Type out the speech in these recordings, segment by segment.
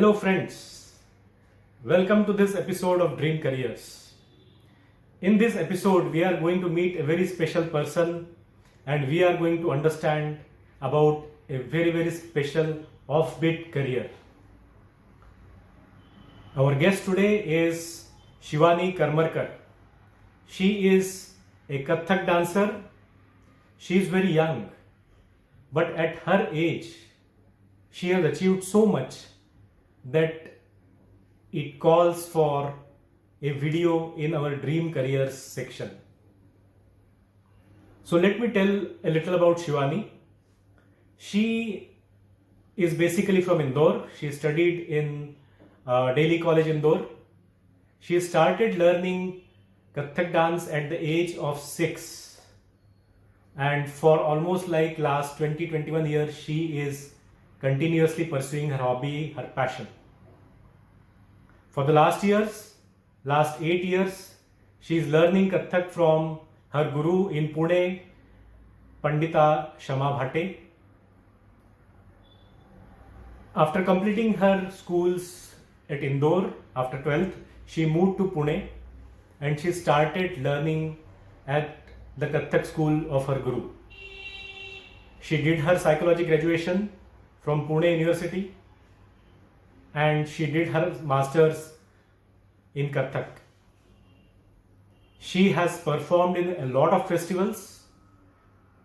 Hello friends, welcome to this episode of Dream Careers. In this episode we are going to meet a very special person and we are going to understand about a very special offbeat career. Our guest today is Shivani Karmarkar. She is a Kathak dancer. She is very young, but at her age she has achieved so much that it calls for a video in our Dream Careers section. So let me tell a little about Shivani. She is basically from Indore. She studied in Delhi College Indore. She started learning Kathak dance at the age of 6, and for almost like last 20-21 years she is continuously pursuing her hobby, her passion. For the last 8 years, she is learning Kathak from her guru in Pune, Pandita Shama Bhate. After completing her schools at Indore, after 12th, she moved to Pune and she started learning at the Kathak school of her guru. She did her psychology graduation from Pune University and she did her masters in Kathak. She has performed in a lot of festivals.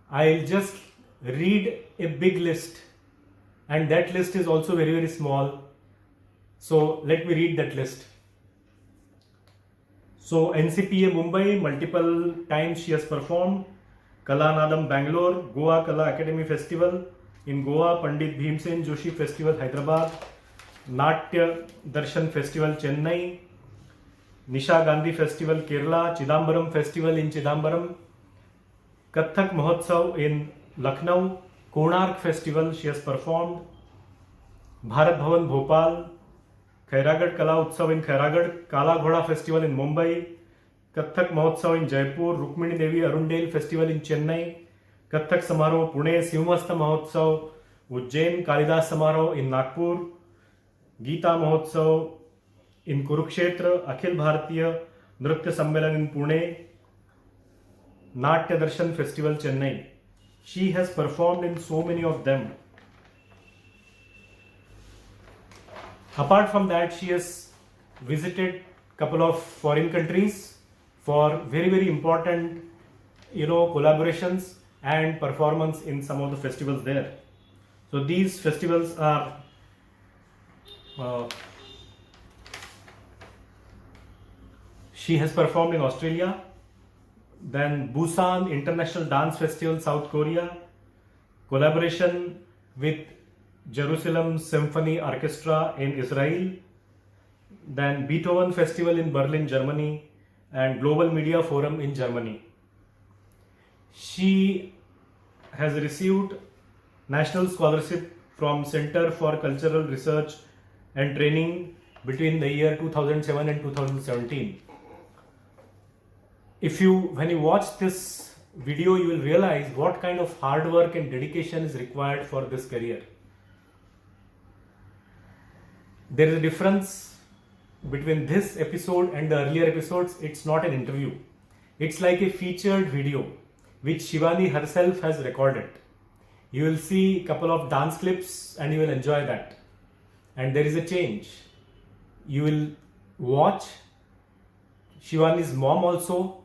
I'll just read a big list, and that list is also very small. So let me read that list. So NCPA Mumbai, multiple times she has performed. Kalanadam Bangalore, Goa Kala Academy Festival in Goa, Pandit Bhimsen Joshi Festival Hyderabad, Natya Darshan Festival Chennai, Nisha Gandhi Festival Kerala, Chidambaram Festival in Chidambaram, Kathak Mahotsav in Lucknow, Konark Festival she has performed, Bharat Bhavan Bhopal, Khairagad Kala Utsav in Khairagad, Kala Ghoda Festival in Mumbai, Kathak Mahotsav in Jaipur, Rukmini Devi Arundale Festival in Chennai, Kathak Samaroh Pune, Sivamasta Mahotsav, Ujjain Kalidas Samaroh in Nagpur, Geeta Mahotsav in Kurukshetra, Akhil Bharatiya Nritya Sammelan in Pune, Natya Darshan Festival Chennai. She has performed in so many of them. Apart from that, she has visited couple of foreign countries for very important collaborations and performance in some of the festivals there. So these festivals are she has performed in Australia, then Busan International Dance Festival, South Korea, collaboration with Jerusalem Symphony Orchestra in Israel, then Beethoven Festival in Berlin, Germany, and Global Media Forum in Germany. She has received national scholarship from Center for Cultural Research and Training between the year 2007 and 2017. When you watch this video, you will realize what kind of hard work and dedication is required for this career. There is a difference between this episode and the earlier episodes. It's not an interview. It's like a featured video which Shivani herself has recorded. You will see a couple of dance clips and you will enjoy that. And there is a change. You will watch Shivani's mom also,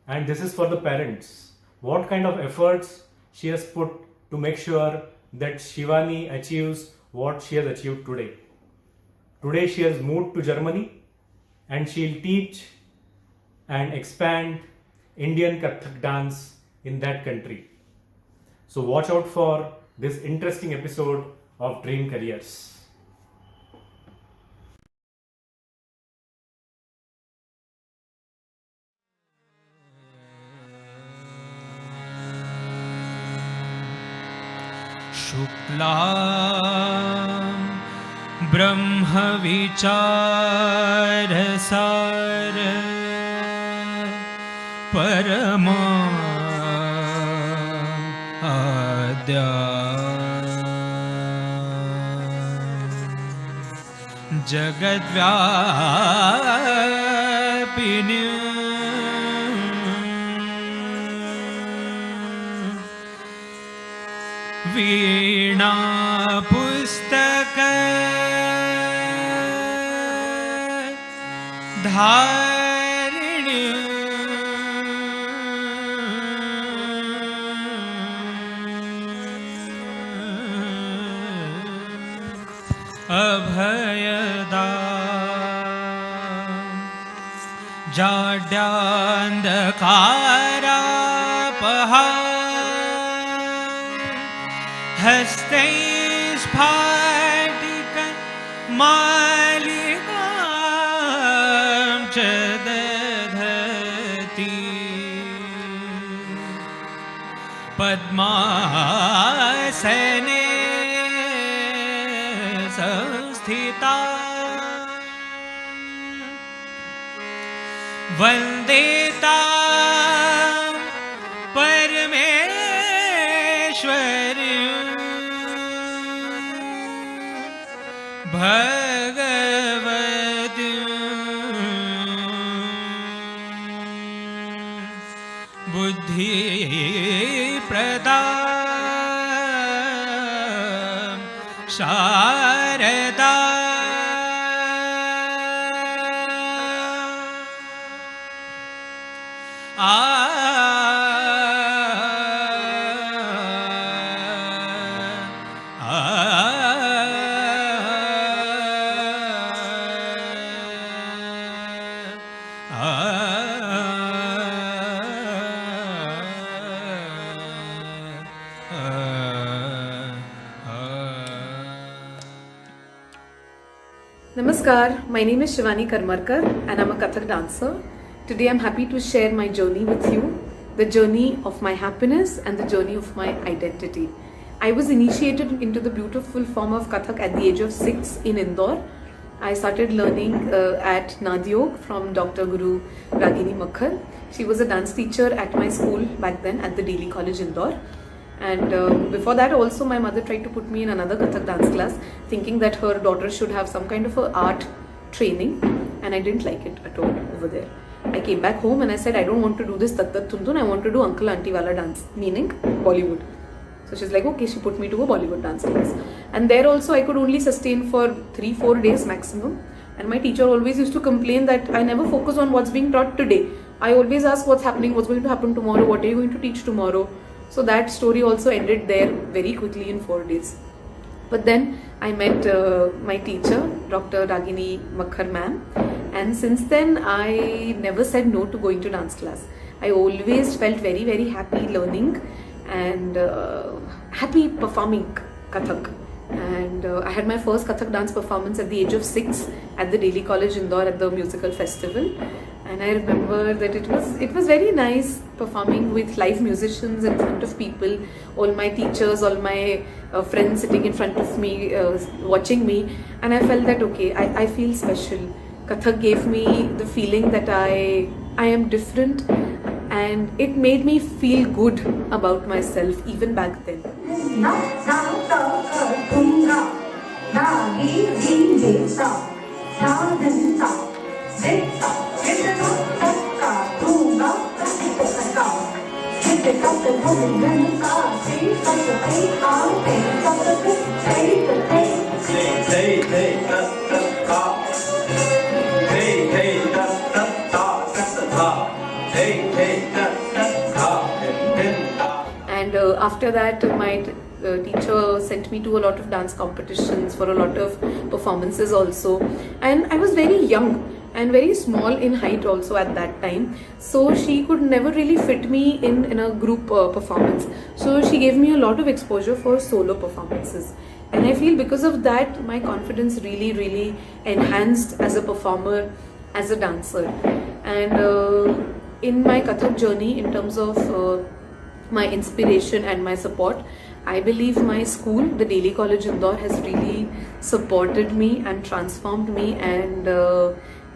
and this is for the parents. What kind of efforts she has put to make sure that Shivani achieves what she has achieved today. Today she has moved to Germany and she will teach and expand Indian Kathak dance in that country. So watch out for this interesting episode of Dream Careers. शुक्लां ब्रह्मविचारसार परमा आद्या जगद्व्यापिनी वीणा पुस्तक धारिणी अभयदा जाड्यान्धकारापहा हस्ते स्फाटिक मालिकां च दधति पद्मासने संस्थिता वन्दे तां परमेश्वरीं भगवतीं बुद्धिप्रदां Sharda Namaskar, my name is Shivani Karmarkar and I'm a Kathak dancer. Today I'm happy to share my journey with you, the journey of my happiness and the journey of my identity. I was initiated into the beautiful form of Kathak at the age of 6 in Indore. I started learning at Nadyog from Dr. Guru Ragini Makhar. She was a dance teacher at my school back then at the Daily College Indore. And before that also my mother tried to put me in another Kathak dance class thinking that her daughter should have some kind of a art training, and I didn't like it at all over there. I came back home and I said I don't want to do this Tat Tat Tun Tun, I want to do Uncle Auntie Wala dance, meaning Bollywood. So she's like, okay, she put me to a Bollywood dance class. And there also I could only sustain for 3-4 days maximum. And my teacher always used to complain that I never focus on what's being taught today. I always ask what's happening, what's going to happen tomorrow, what are you going to teach tomorrow. So that story also ended there very quickly in 4 days. But then I met my teacher, Dr. Ragini Makhar ma'am. And since then I never said no to going to dance class. I always felt very, very happy learning and happy performing Kathak. And I had my first Kathak dance performance at the age of 6 at the Daily College Indore at the musical festival. And I remember that it was very nice performing with live musicians in front of people, all my teachers, all my friends sitting in front of me, watching me. And I felt that, okay, I feel special. Kathak gave me the feeling that I am different, and it made me feel good about myself even back then. And after that my teacher sent me to a lot of dance competitions for a lot of performances also, and I was very young and very small in height also at that time, so she could never really fit me in a group performance. So she gave me a lot of exposure for solo performances, and I feel because of that my confidence really enhanced as a performer, as a dancer. And in my Kathak journey, in terms of my inspiration and my support, I believe my school, the Daily College Indore, has really supported me and transformed me and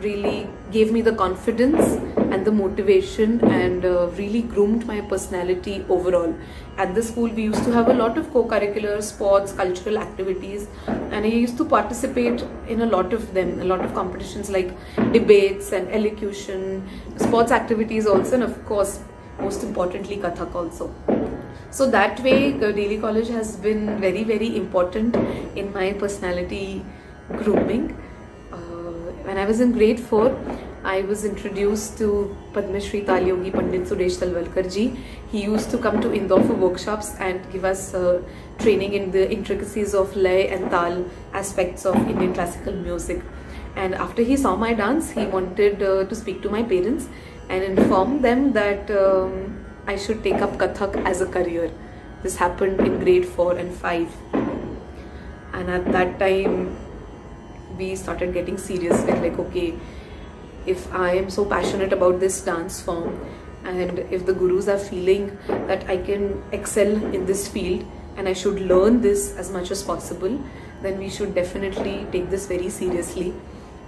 really gave me the confidence and the motivation and really groomed my personality overall. At the school, we used to have a lot of co-curricular sports, cultural activities, and I used to participate in a lot of them, a lot of competitions like debates and elocution, sports activities also, and of course, most importantly, Kathak also. So that way, Daily College has been very, very important in my personality grooming. When I was in grade 4, I was introduced to Padma Shri Tal Yogi Pandit Suresh Talwalkar ji. He used to come to Indore for workshops and give us training in the intricacies of lay and tal aspects of Indian classical music. And after he saw my dance, he wanted to speak to my parents and inform them that I should take up Kathak as a career. This happened in grade 4 and 5. And at that time, we started getting serious. We're like, okay, if I am so passionate about this dance form, and if the gurus are feeling that I can excel in this field and I should learn this as much as possible, then we should definitely take this very seriously.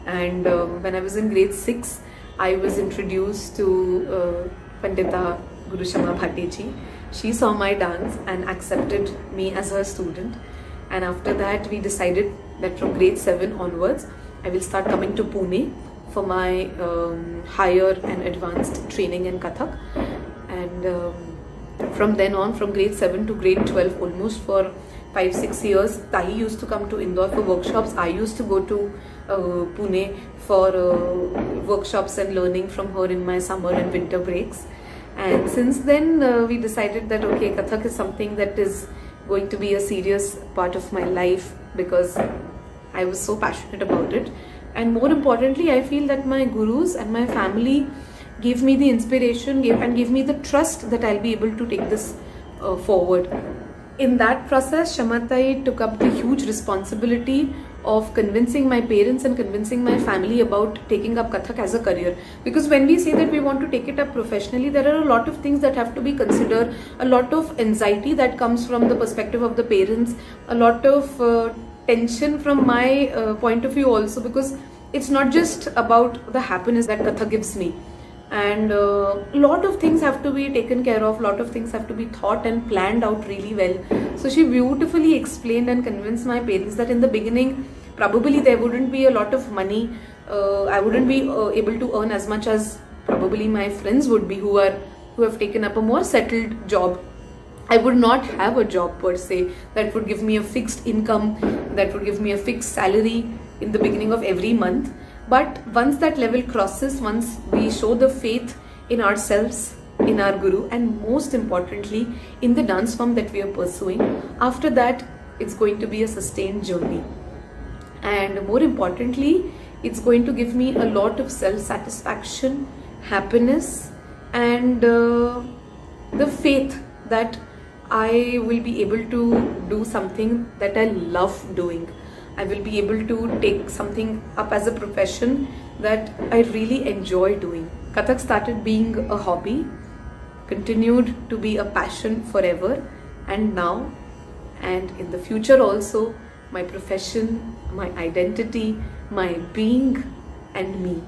And when I was in grade 6, I was introduced to Pandita Guru Shama Bhateji. She saw my dance and accepted me as her student. And after that, we decided that from grade 7 onwards, I will start coming to Pune for my higher and advanced training in Kathak. And from then on, from grade 7 to grade 12, almost for 5-6 years, Tahi used to come to Indore for workshops. I used to go to Pune for workshops and learning from her in my summer and winter breaks. And since then, we decided that okay, Kathak is something that is going to be a serious part of my life because I was so passionate about it. And more importantly, I feel that my gurus and my family gave me the inspiration gave me the trust that I'll be able to take this forward. In that process, Shamatai took up the huge responsibility of convincing my parents and convincing my family about taking up Kathak as a career. Because when we say that we want to take it up professionally, there are a lot of things that have to be considered, a lot of anxiety that comes from the perspective of the parents, a lot of tension from my point of view also, because it's not just about the happiness that Kathak gives me. And a lot of things have to be taken care of, lot of things have to be thought and planned out really well. So she beautifully explained and convinced my parents that in the beginning, probably there wouldn't be a lot of money. I wouldn't be able to earn as much as probably my friends would be who have taken up a more settled job. I would not have a job per se that would give me a fixed income, that would give me a fixed salary in the beginning of every month. But once that level crosses, once we show the faith in ourselves, in our guru, and most importantly, in the dance form that we are pursuing, after that, it's going to be a sustained journey. And more importantly, it's going to give me a lot of self-satisfaction, happiness, and the faith that I will be able to do something that I love doing. I will be able to take something up as a profession that I really enjoy doing. Kathak started being a hobby, continued to be a passion forever, and now and in the future also, my profession, my identity, my being, and me.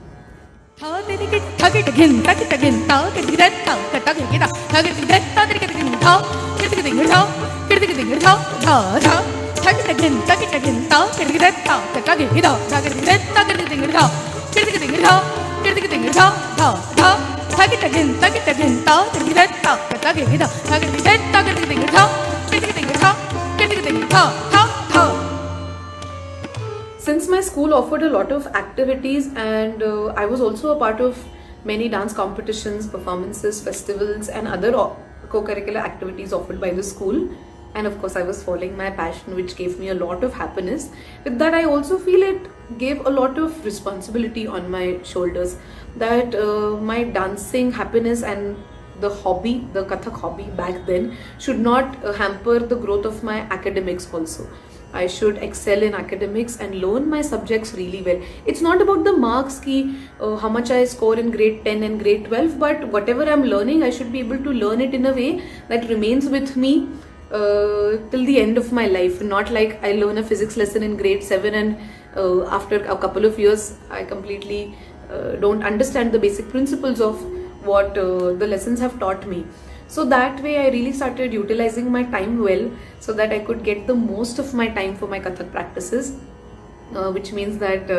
Since my school offered a lot of activities and I was also a part of many dance competitions, performances, festivals and other co-curricular activities offered by the school, and of course I was following my passion, which gave me a lot of happiness. With that, I also feel it gave a lot of responsibility on my shoulders, that my dancing happiness and the hobby, the Kathak hobby back then, should not hamper the growth of my academics also. I should excel in academics and learn my subjects really well. It's not about the marks ki how much I score in grade 10 and grade 12, but whatever I'm learning, I should be able to learn it in a way that remains with me till the end of my life. Not like I learn a physics lesson in grade 7 and after a couple of years I completely don't understand the basic principles of what the lessons have taught me. So that way I really started utilizing my time well, so that I could get the most of my time for my Kathak practices, which means that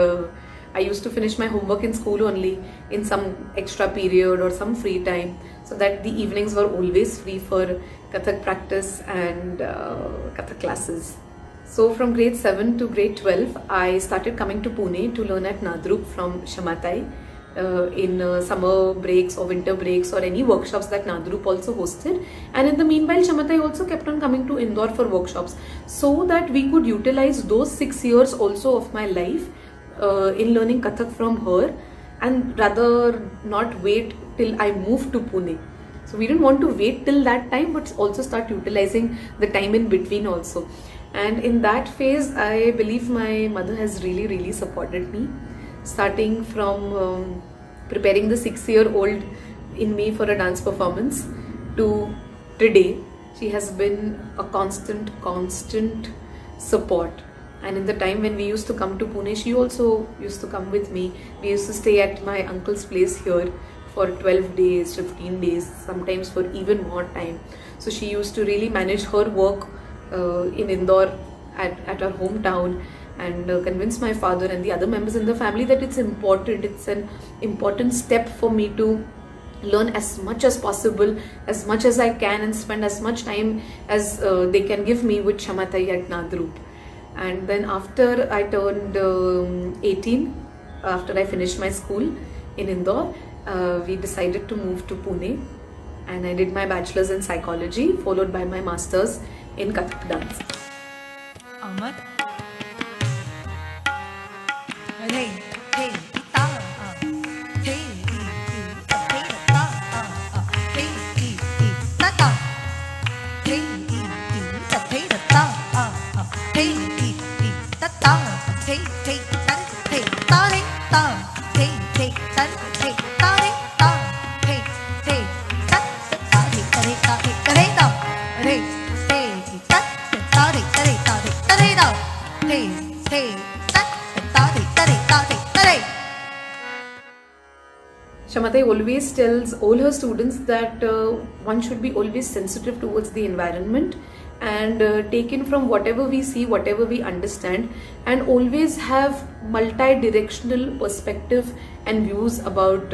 I used to finish my homework in school only in some extra period or some free time, so that the evenings were always free for Kathak practice and Kathak classes. So from grade 7 to grade 12, I started coming to Pune to learn at Nadrup from Shamatai in summer breaks or winter breaks or any workshops that Nadrup also hosted. And in the meanwhile, Shamatai also kept on coming to Indore for workshops, so that we could utilize those 6 years also of my life in learning Kathak from her, and rather not wait till I moved to Pune. So we didn't want to wait till that time, but also start utilizing the time in between also. And in that phase, I believe my mother has really supported me, starting from preparing the 6-year-old in me for a dance performance to today. She has been a constant support. And in the time when we used to come to Pune, she also used to come with me. We used to stay at my uncle's place here for 12 days, 15 days, sometimes for even more time. So she used to really manage her work in Indore at our hometown, and convince my father and the other members in the family that it's important, it's an important step for me to learn as much as possible, as much as I can, and spend as much time as they can give me with Shamatai at Nadrup. And then after I turned 18, after I finished my school in Indore, we decided to move to Pune, and I did my bachelor's in psychology, followed by my master's in Kathak dance. Ahmad. Hey, hey, ta, hey, ta, hey, ta, ta, hey, ta, hey, ta, hey, ta, ta, hey, hey, ta, hey, ta, hey, ta, hey, hey, ta, hey, ta, hey, ta, hey, hey, ta, ta, hey, ta, hey, ta, hey, ta, hey, ta, hey, hey, ta, ta, hey, ta, hey, ta, hey, ta, hey, ta, hey, hey, ta, ta, hey, ta, hey, ta, hey, ta, hey. Shamatai always tells all her students that one should be always sensitive towards the environment, and taken from whatever we see, whatever we understand, and always have multi-directional perspective and views about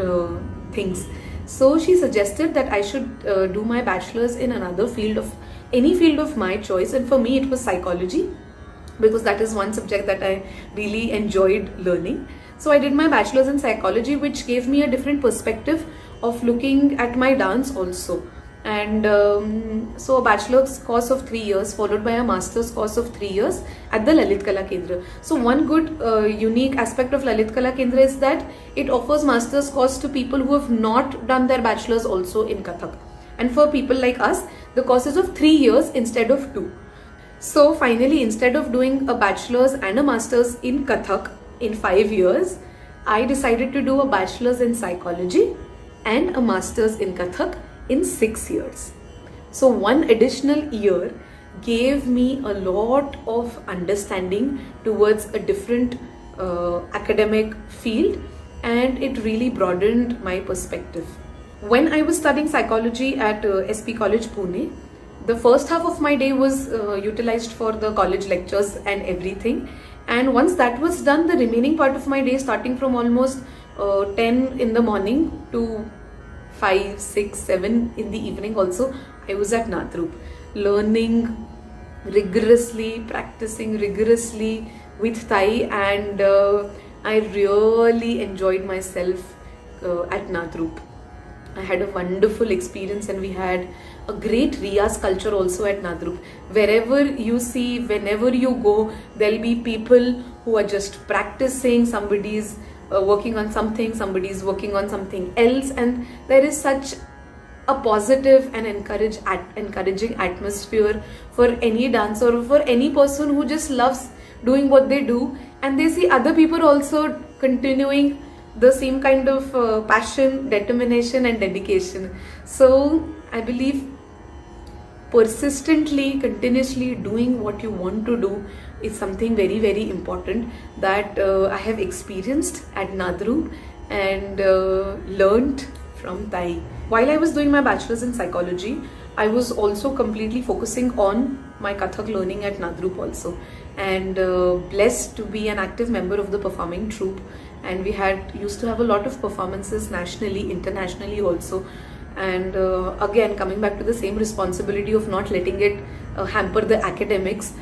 things. So she suggested that I should do my bachelor's in another field, of any field of my choice, and for me it was psychology, because that is one subject that I really enjoyed learning. So I did my bachelor's in psychology, which gave me a different perspective of looking at my dance also. And so a bachelor's course of 3 years followed by a master's course of 3 years at the Lalit Kala Kendra. So one good unique aspect of Lalit Kala Kendra is that it offers master's course to people who have not done their bachelor's also in Kathak. And for people like us, the course is of 3 years instead of 2. So finally, instead of doing a bachelor's and a master's in Kathak in 5 years, I decided to do a bachelor's in psychology and a master's in Kathak in 6 years. So one additional year gave me a lot of understanding towards a different academic field, and it really broadened my perspective. When I was studying psychology at SP College Pune, the first half of my day was utilized for the college lectures and everything. And once that was done, the remaining part of my day, starting from almost 10 in the morning to 5, 6, 7 in the evening also, I was at Nadrup, learning rigorously, practicing rigorously with Thai, and I really enjoyed myself at Nadrup. I had a wonderful experience, and we had a great Riyaz culture also at Nadrup. Wherever you see, whenever you go, there'll be people who are just practicing. Somebody's working on something, somebody's working on something else, and there is such a positive and encouraging atmosphere for any dancer or for any person who just loves doing what they do, and they see other people also continuing the same kind of passion, determination and dedication. So I believe persistently, continuously doing what you want to do is something very important that I have experienced at Nadrup, and learned from Tai. While I was doing my bachelor's in psychology, I was also completely focusing on my Kathak learning at Nadrup also, and blessed to be an active member of the performing troupe. And we used to have a lot of performances nationally, internationally also. And again, coming back to the same responsibility of not letting it hamper the academics.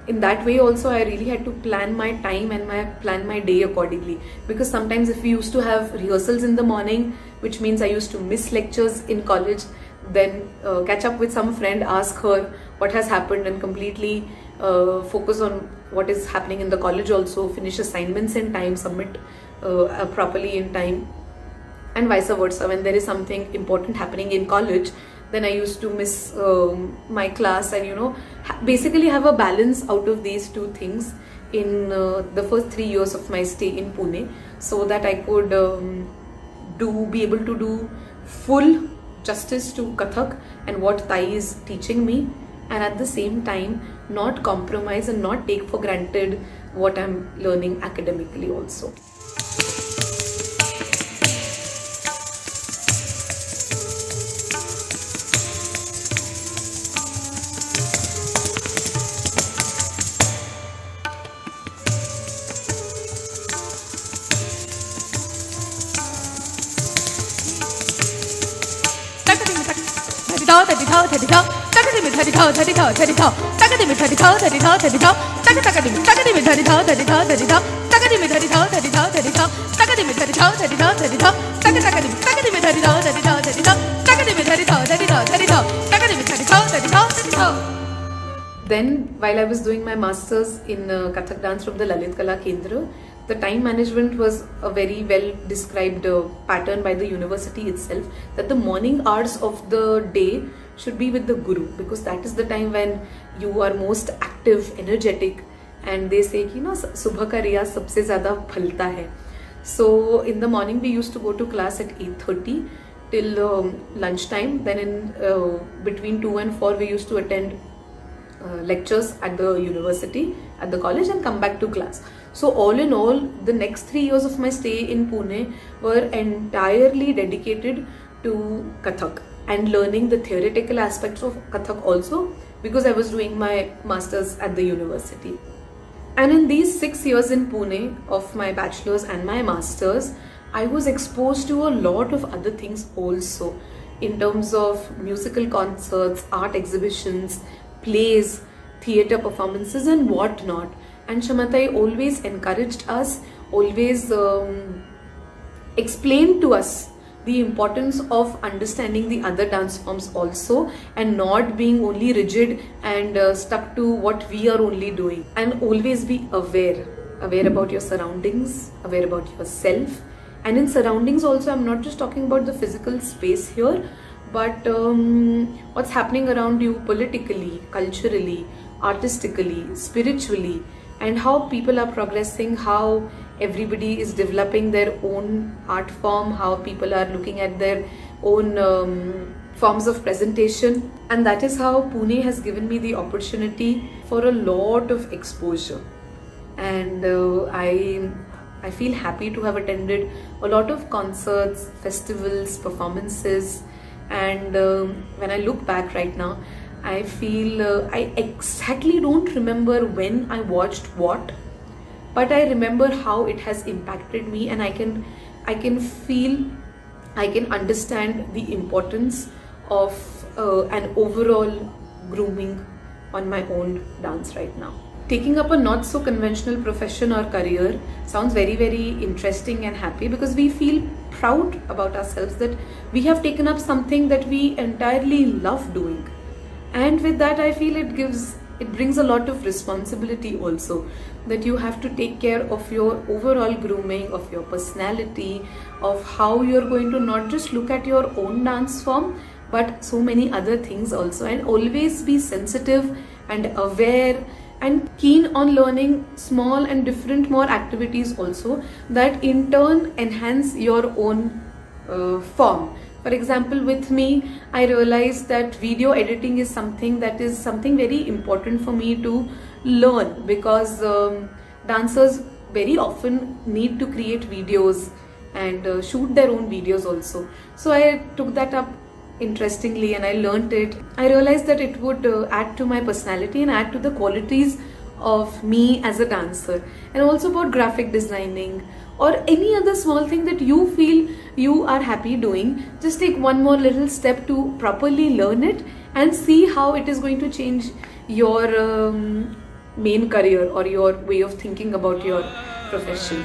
In that way also, I really had to plan my time and plan my day accordingly, because sometimes if we used to have rehearsals in the morning, which means I used to miss lectures in college, then catch up with some friend, ask her what has happened, and completely focus on what is happening in the college also, finish assignments in time, submit properly in time, and vice versa. When there is something important happening in college, then I used to miss my class, and basically have a balance out of these two things in the first 3 years of my stay in Pune, so that I could be able to do full justice to Kathak and what Tai is teaching me, and at the same time not compromise and not take for granted what I'm learning academically also. Then, while I was doing my masters in Kathak dance from the Lalit Kala Kendra, the time management was a very well described pattern by the university itself, that the morning hours of the day should be with the Guru, because that is the time when you are most active, energetic, and they say कि सुबह का रियाज सबसे ज़्यादा फलता है. So in the morning we used to go to class at 8:30 till lunchtime. Then in between 2 and 4 we used to attend lectures at the university, at the college, and come back to class. So all in all, the next 3 years of my stay in Pune were entirely dedicated to Kathak and learning the theoretical aspects of Kathak also, because I was doing my masters at the university. And in these 6 years in Pune of my bachelor's and my masters, I was exposed to a lot of other things also, in terms of musical concerts, art exhibitions, plays, theatre performances, and whatnot. And Shamatai always encouraged us, always explained to us the importance of understanding the other dance forms also, and not being only rigid and stuck to what we are only doing. And always be aware about your surroundings, aware about yourself. And in surroundings also, I'm not just talking about the physical space here, but what's happening around you politically, culturally, artistically, spiritually, and how people are progressing, how everybody is developing their own art form, how people are looking at their own forms of presentation. And that is how Pune has given me the opportunity for a lot of exposure. And I feel happy to have attended a lot of concerts, festivals, performances. And when I look back right now, I feel I exactly don't remember when I watched what, but I remember how it has impacted me, and I can feel, I can understand the importance of an overall grooming on my own dance right now. Taking up a not so conventional profession or career sounds very, very interesting and happy, because we feel proud about ourselves that we have taken up something that we entirely love doing. And with that, I feel it brings a lot of responsibility also, that you have to take care of your overall grooming, of your personality, of how you're going to not just look at your own dance form, but so many other things also, and always be sensitive and aware and keen on learning small and different more activities also, that in turn enhance your own form. For example, with me, I realized that video editing is something very important for me to learn, because dancers very often need to create videos and shoot their own videos also. So I took that up interestingly and I learned it. I realized that it would add to my personality and add to the qualities of me as a dancer, and also about graphic designing or any other small thing that you feel you are happy doing. Just take one more little step to properly learn it and see how it is going to change your main career or your way of thinking about your profession.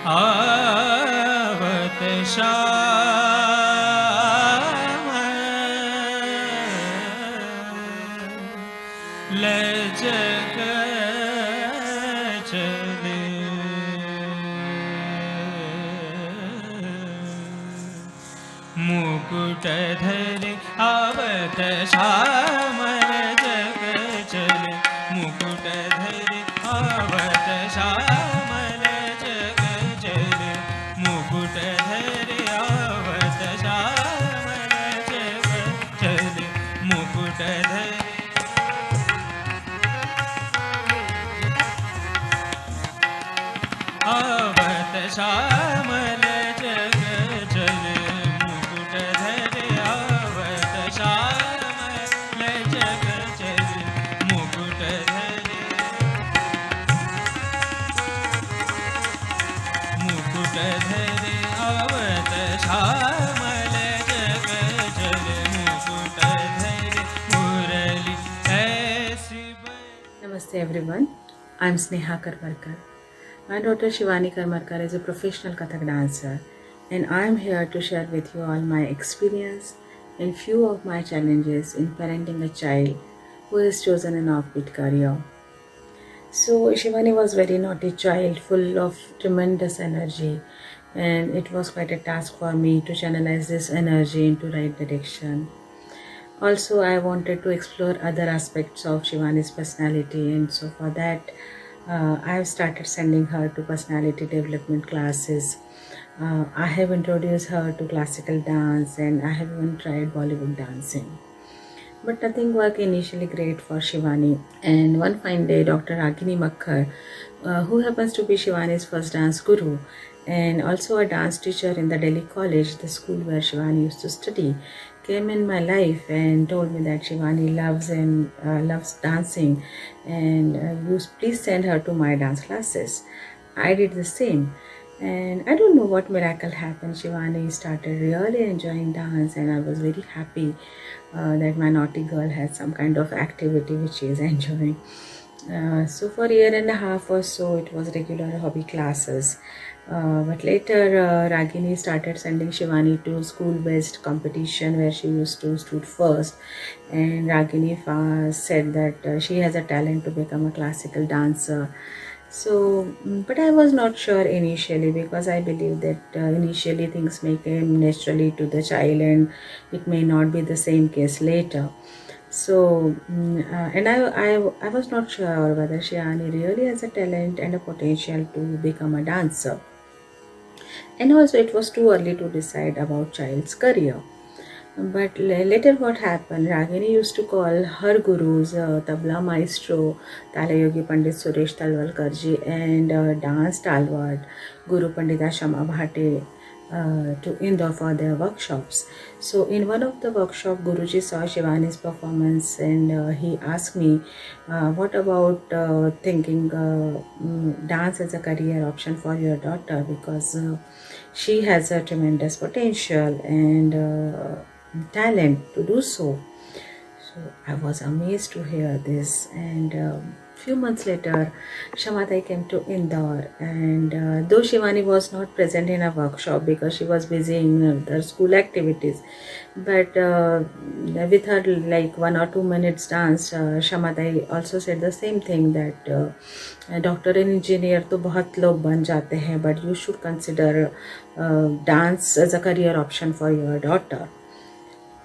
आवत श्याम लचक चले मुकुट धरे आवत श्याम लचक चले मुकुट धरे आवत श्याम लचक चले मुकुट धरे आवत श्याम लचक चले मुकुट धरे आवत श्याम लचक चले मुकुट धरे आवत श्याम लचक चले मुकुट धरे मुकुट धरे आवत श्याम लचक चले मुकुट धरे मुरली ऐसी Namaste everyone, I am Sneha Karmarkar. My daughter Shivani Karmarkar is a professional Kathak dancer, and I am here to share with you all my experience and few of my challenges in parenting a child who has chosen an offbeat career. So Shivani was a very naughty child, full of tremendous energy, and it was quite a task for me to channelize this energy into right direction. Also, I wanted to explore other aspects of Shivani's personality, and so for that, I have started sending her to personality development classes. I have introduced her to classical dance, and I have even tried Bollywood dancing. But nothing worked initially great for Shivani. And one fine day, Dr. Ragini Makkar, who happens to be Shivani's first dance guru and also a dance teacher in the Delhi college, the school where Shivani used to study, came in my life and told me that Shivani loves dancing, and you please send her to my dance classes. I did the same, and I don't know what miracle happened. Shivani started really enjoying dance, and I was very happy that my naughty girl had some kind of activity which she is enjoying. So for a year and a half or so, it was regular hobby classes. But later, Ragini started sending Shivani to school-based competition where she used to stood first. And Ragini said that she has a talent to become a classical dancer. So, but I was not sure initially, because I believe that initially things may come naturally to the child and it may not be the same case later. So, and I was not sure whether Shivani really has a talent and a potential to become a dancer. And also it was too early to decide about child's career. But later what happened, Ragini used to call her gurus, Tabla Maestro, Talayogi Pandit Suresh Talwalkarji, and Dance Talwad, Guru Pandita Shama Bhate, to Indore for their workshops. So in one of the workshop, Guruji saw Shivani's performance, and he asked me, what about thinking dance as a career option for your daughter, because she has a tremendous potential and talent to do so. So I was amazed to hear this, and few months later, Shamatai came to Indore, and though Shivani was not present in a workshop because she was busy in her school activities, but with her like 1 or 2 minutes dance, Shamatai also said the same thing, that doctor and engineer to बहुत लोग बन जाते हैं, but you should consider dance as a career option for your daughter.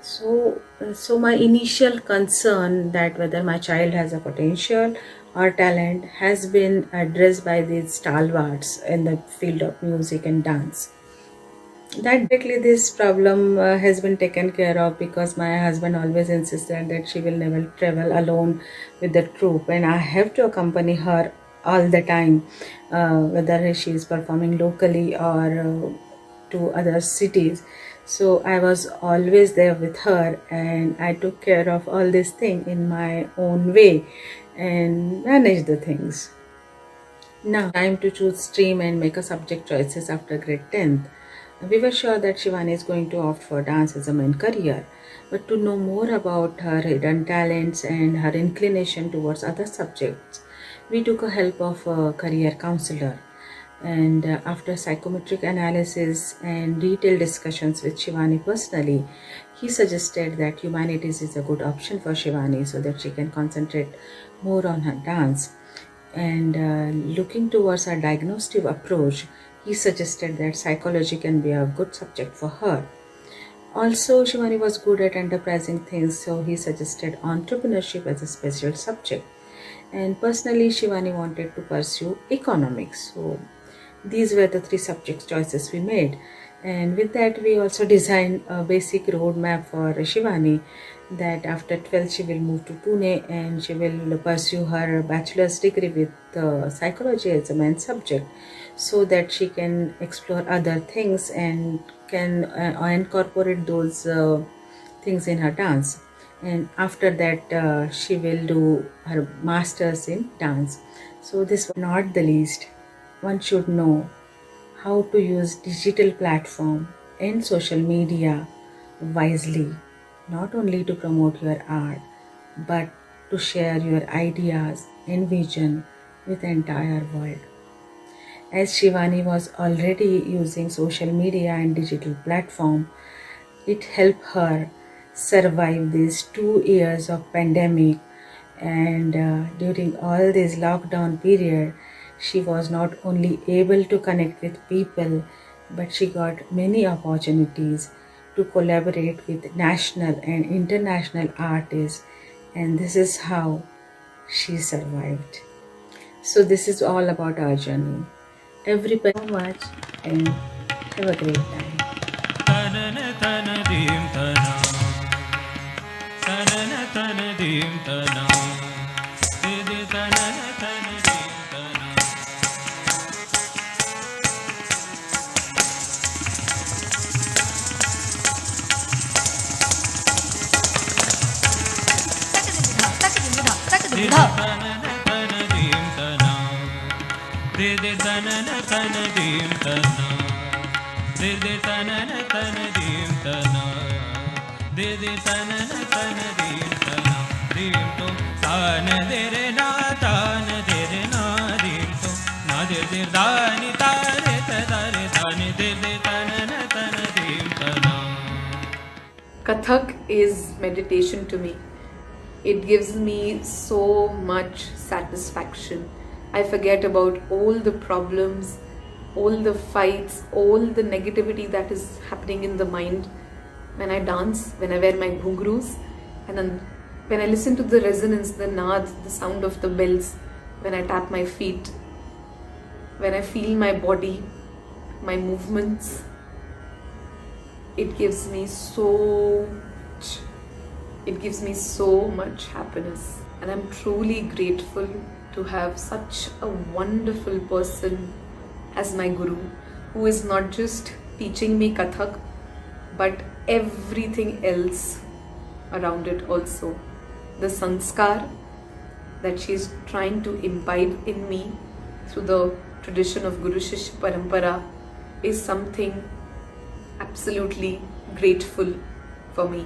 So my initial concern that whether my child has a potential or talent has been addressed by these stalwarts in the field of music and dance. That directly this problem has been taken care of because my husband always insisted that she will never travel alone with the troupe, and I have to accompany her all the time, whether she is performing locally or to other cities. So I was always there with her, and I took care of all this thing in my own way and managed the things. Now, time to choose stream and make a subject choices after grade 10th. We were sure that Shivani is going to opt for dance as a main career, but to know more about her hidden talents and her inclination towards other subjects, we took a help of a career counselor. And after psychometric analysis and detailed discussions with Shivani personally, he suggested that humanities is a good option for Shivani so that she can concentrate more on her dance. And looking towards our diagnostic approach, he suggested that psychology can be a good subject for her. Also, Shivani was good at enterprising things, so he suggested entrepreneurship as a special subject. And personally, Shivani wanted to pursue economics. So these were the three subject choices we made. And with that, we also designed a basic roadmap for Shivani, that after 12th she will move to Pune and she will pursue her bachelor's degree with psychology as a main subject, so that she can explore other things and can incorporate those things in her dance. And after that she will do her master's in dance. So this was not the least. One should know how to use digital platform and social media wisely, not only to promote your art, but to share your ideas and vision with the entire world. As Shivani was already using social media and digital platform, it helped her survive these 2 years of pandemic. And during all this lockdown period, she was not only able to connect with people, but she got many opportunities to collaborate with national and international artists, and this is how she survived. So this is all about our journey. Everybody so much and have a great time. Tanana tana dim tana, tanana tana dim tana, didi tanana tana dim tana. Takadimudha, Didi tanana tana dim tana, didi tanana tana dim tana, didi tanana tana dim tana, didi tanana tana dim tana, dim to tana dere na dim to na dere dani tare tare dani dere tanana tana dim tana. Kathak is meditation to me. It gives me so much satisfaction. I forget about all the problems, all the fights, all the negativity that is happening in the mind when I dance, when I wear my ghungroos, and then when I listen to the resonance, the naad, the sound of the bells, when I tap my feet, when I feel my body, my movements. It gives me so much happiness, and I'm truly grateful to have such a wonderful person as my guru, who is not just teaching me Kathak but everything else around it also. The sanskar that she's trying to imbibe in me through the tradition of Guru Shishya Parampara is something absolutely grateful for me.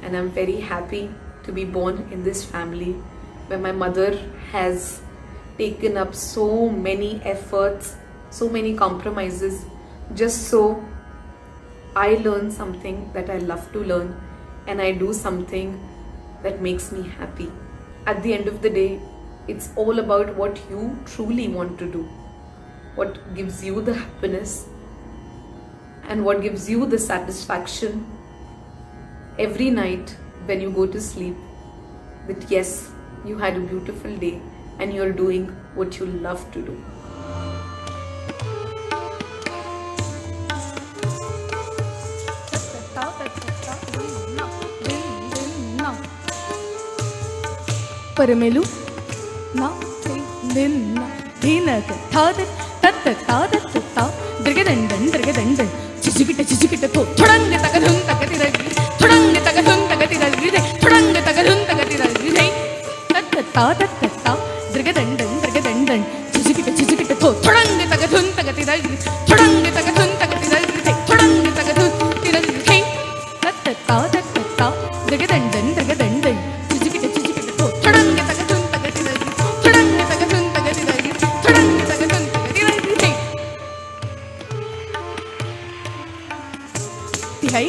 And I'm very happy to be born in this family where my mother has taken up so many efforts, so many compromises, just so I learn something that I love to learn and I do something that makes me happy. At the end of the day, it's all about what you truly want to do, what gives you the happiness and what gives you the satisfaction every night when you go to sleep, that yes, you had a beautiful day and you're doing what you love to do. परमेलू ना ते दिन ना धीनक थाद तत्त तादत्त ता दृगदंडन दृगदंडन चिचिकिट तो थोडंग तगधुन तगतिरगी थोडंग तगधुन तगतिरगी रे थोडंग तगधुन तगतिरगी रे तत्त तादत्त ता दृगदंडन दृगदंडन चिचिकिट तो थोडंग तगधुन तगतिरगी थोडंग तगधुन तगतिरगी रे थोडंग तगधुन तिरगी रे तत्त तादत्त ता दृगदंडन दृगदंडन चिचिकिट तो थोडंग तगधुन तगतिरगी थोडंग तगधुन तगतिरगी थोडंग तगधुन तगतिरगी रे तिहाई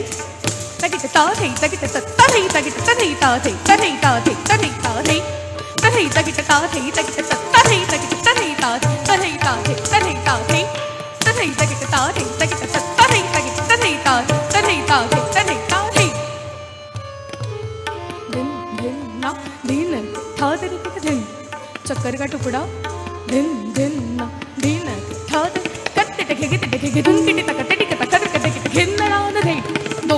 तगिट ता थे तगिट ता थे तगिट ता थे ता थे ता थे ता थे ता थे ता थे ता थे तगिट ता थे तगिट ता थे तगिट ता थे ता थे ता थे ता थे ता थे ता थे ता थे तगिट ता थे तगिट ता थे तगिट ता थे ता थे ता थे ता थे ता थे दिन दिन ना दिन था तेरे के दिन चक्कर का टुकड़ा दिन दिन ना दिन था कत्ते टके धुन किटे तक टिक तक कटे घिन रान थे दो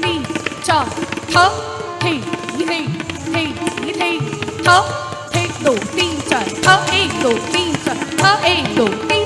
तीन चार था थे ये था थे दो तीन चार था एक दो तीन चार था एक दो तीन